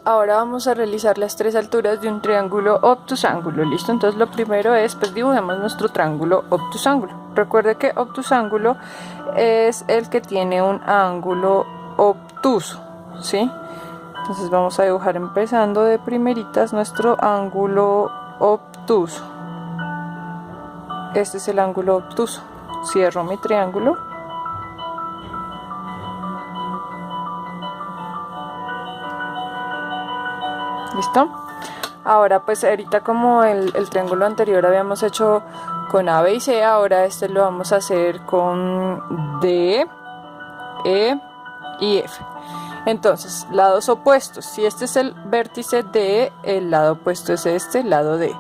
Ahora vamos a realizar las tres alturas de un triángulo obtusángulo, ¿listo? Entonces lo primero es, pues dibujemos nuestro triángulo obtusángulo. Recuerde que obtusángulo es el que tiene un ángulo obtuso, ¿sí? Entonces vamos a dibujar empezando de primeritas nuestro ángulo obtuso. Este es el ángulo obtuso. Cierro mi triángulo. ¿Listo? Ahora pues ahorita como el triángulo anterior habíamos hecho con A, B y C, ahora este lo vamos a hacer con D, E y F. Entonces, lados opuestos. Si este es el vértice D, el lado opuesto es este, lado D.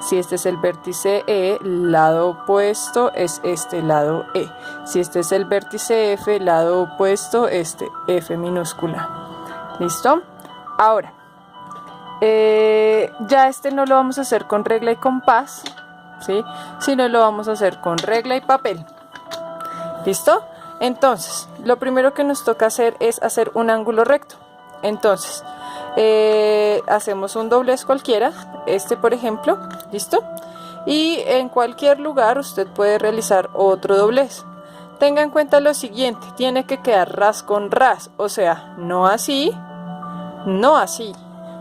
Si este es el vértice E, el lado opuesto es este, lado E. Si este es el vértice F, el lado opuesto este, F minúscula. ¿Listo? Ahora, ya este no lo vamos a hacer con regla y compás, ¿sí? Sino lo vamos a hacer con regla y papel. ¿Listo? Entonces, lo primero que nos toca hacer es hacer un ángulo recto. Entonces, hacemos un doblez cualquiera, este por ejemplo, ¿listo? Y en cualquier lugar usted puede realizar otro doblez. Tenga en cuenta lo siguiente, tiene que quedar ras con ras, o sea, no así, no así,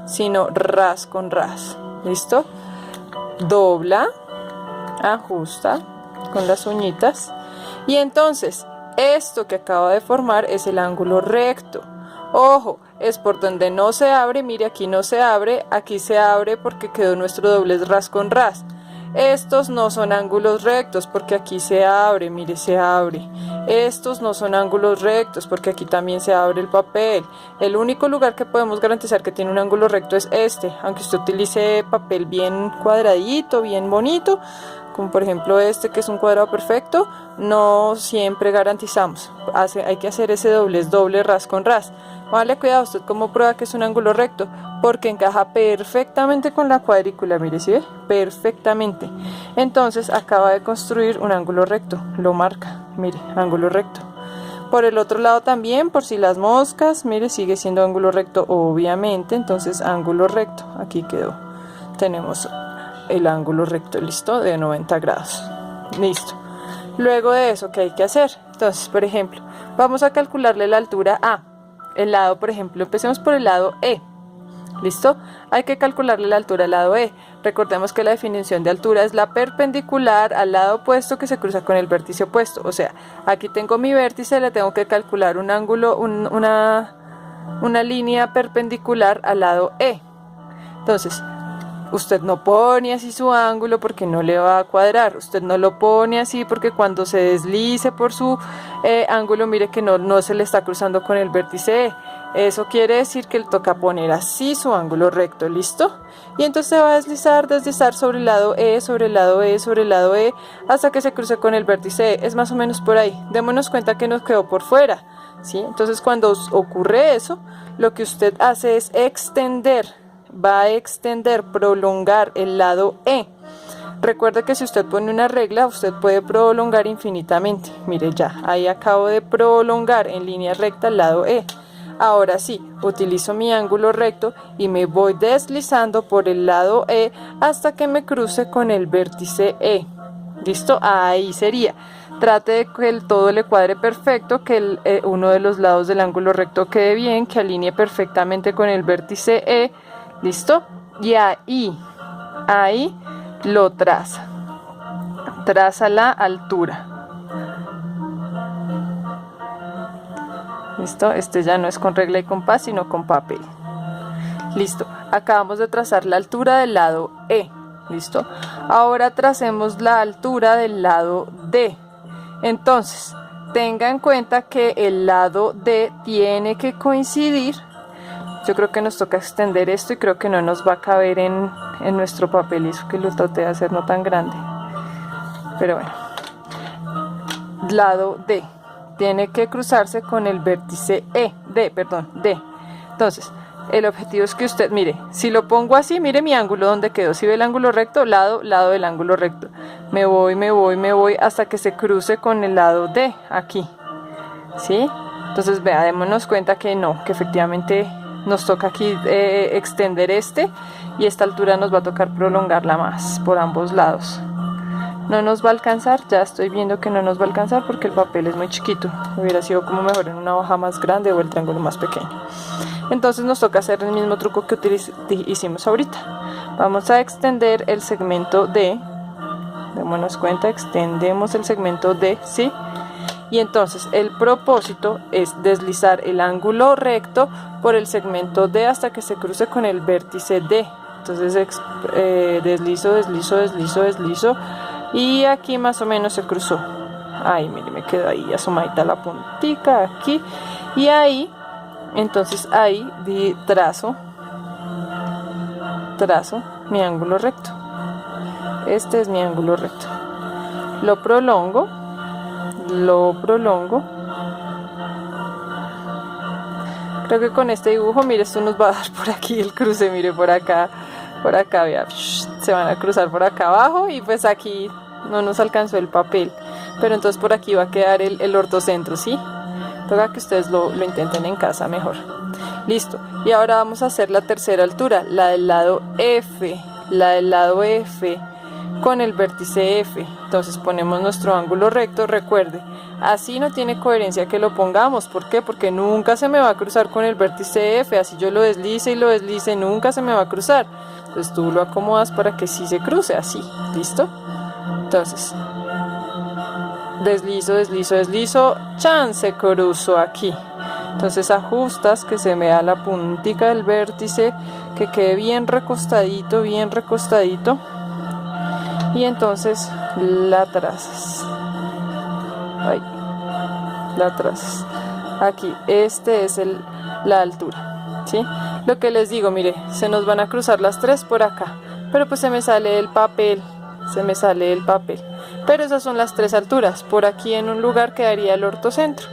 sino ras con ras. ¿Listo? Dobla, ajusta con las uñitas y entonces esto que acaba de formar es el ángulo recto. Ojo, es por donde no se abre. Mire, aquí no se abre, aquí se abre porque quedó nuestro doblez ras con ras. Estos no son ángulos rectos porque aquí se abre, mire, se abre. Estos no son ángulos rectos porque aquí también se abre el papel. El único lugar que podemos garantizar que tiene un ángulo recto es este, aunque usted utilice papel bien cuadradito, bien bonito, como por ejemplo este que es un cuadrado perfecto, no siempre garantizamos. Hay que hacer ese doblez, doble ras con ras. Vale, cuidado, usted cómo prueba que es un ángulo recto, porque encaja perfectamente con la cuadrícula, mire, ¿sí ve? Perfectamente. Entonces acaba de construir un ángulo recto, lo marca, mire, ángulo recto. Por el otro lado también, por si las moscas, mire, sigue siendo ángulo recto, obviamente, entonces ángulo recto, aquí quedó. Tenemos el ángulo recto, listo, de 90 grados, listo. Luego de eso, ¿qué hay que hacer? Entonces, por ejemplo, vamos a calcularle la altura a el lado, por ejemplo, empecemos por el lado E. ¿Listo? Hay que calcularle la altura al lado E. Recordemos que la definición de altura es la perpendicular al lado opuesto que se cruza con el vértice opuesto. O sea, aquí tengo mi vértice, le tengo que calcular un ángulo, una línea perpendicular al lado E. Entonces, usted no pone así su ángulo porque no le va a cuadrar. Usted no lo pone así porque cuando se deslice por su ángulo, mire que no se le está cruzando con el vértice E. Eso quiere decir que le toca poner así su ángulo recto, ¿listo? Y entonces se va a deslizar sobre el lado E, sobre el lado E, sobre el lado E, hasta que se cruce con el vértice E. Es más o menos por ahí. Démonos cuenta que nos quedó por fuera, ¿sí? Entonces cuando ocurre eso, lo que usted hace es extender. Va a extender, prolongar el lado E. Recuerde que si usted pone una regla, usted puede prolongar infinitamente. Mire ya, ahí acabo de prolongar en línea recta el lado E. Ahora sí, utilizo mi ángulo recto y me voy deslizando por el lado E hasta que me cruce con el vértice E. ¿Listo? Ahí sería. Trate de que todo le cuadre perfecto, que uno de los lados del ángulo recto quede bien, que alinee perfectamente con el vértice E. ¿Listo? Y ahí lo traza. Traza la altura. ¿Listo? Este ya no es con regla y compás, sino con papel. Listo. Acabamos de trazar la altura del lado E. ¿Listo? Ahora tracemos la altura del lado D. Entonces, tenga en cuenta que el lado D tiene que coincidir. Yo creo que nos toca extender esto y creo que no nos va a caber en nuestro papel. Eso que lo traté de hacer no tan grande. Pero bueno. Lado D. Tiene que cruzarse con el vértice D. Entonces, el objetivo es que usted, mire, si lo pongo así, mire mi ángulo donde quedó. Si ve el ángulo recto, lado del ángulo recto. Me voy hasta que se cruce con el lado D, aquí. ¿Sí? Entonces, vea, démonos cuenta que no, que efectivamente nos toca aquí extender y esta altura nos va a tocar prolongarla más por ambos lados. No nos va a alcanzar, ya estoy viendo que no nos va a alcanzar porque el papel es muy chiquito. Hubiera sido como mejor en una hoja más grande o el triángulo más pequeño. Entonces nos toca hacer el mismo truco que hicimos ahorita. Vamos a extender el segmento D. Démonos cuenta, extendemos el segmento D, ¿sí? Y entonces el propósito es deslizar el ángulo recto por el segmento D hasta que se cruce con el vértice D. Entonces deslizo, deslizo, deslizo, deslizo. Y aquí más o menos se cruzó. Ay, mire, me quedó ahí asomadita la puntica aquí. Y ahí, entonces ahí trazo mi ángulo recto. Este es mi ángulo recto. Lo prolongo. Creo que con este dibujo, mire, esto nos va a dar por aquí el cruce, mire, por acá, vea, se van a cruzar por acá abajo y pues aquí no nos alcanzó el papel, pero entonces por aquí va a quedar el ortocentro, ¿sí? Toca que ustedes lo intenten en casa mejor. Listo, y ahora vamos a hacer la tercera altura, la del lado F, con el vértice F. Entonces ponemos nuestro ángulo recto, recuerde, así no tiene coherencia que lo pongamos. ¿Por qué? Porque nunca se me va a cruzar con el vértice F, así yo lo deslice y lo deslice, nunca se me va a cruzar. Entonces tú lo acomodas para que sí se cruce, así, ¿listo? Entonces, deslizo, deslizo, deslizo, chan, se cruzó aquí. Entonces ajustas que se vea la puntica del vértice, que quede bien recostadito, y entonces la trazas. Ahí, la trazas. Aquí, este es la altura, ¿sí? Lo que les digo, mire, se nos van a cruzar las tres por acá, pero pues se me sale el papel, pero esas son las tres alturas. Por aquí en un lugar quedaría el ortocentro,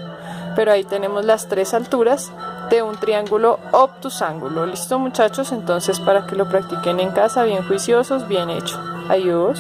pero ahí tenemos las tres alturas de un triángulo obtusángulo. ¿Listo, muchachos? Entonces, para que lo practiquen en casa, bien juiciosos, bien hecho. Adiós.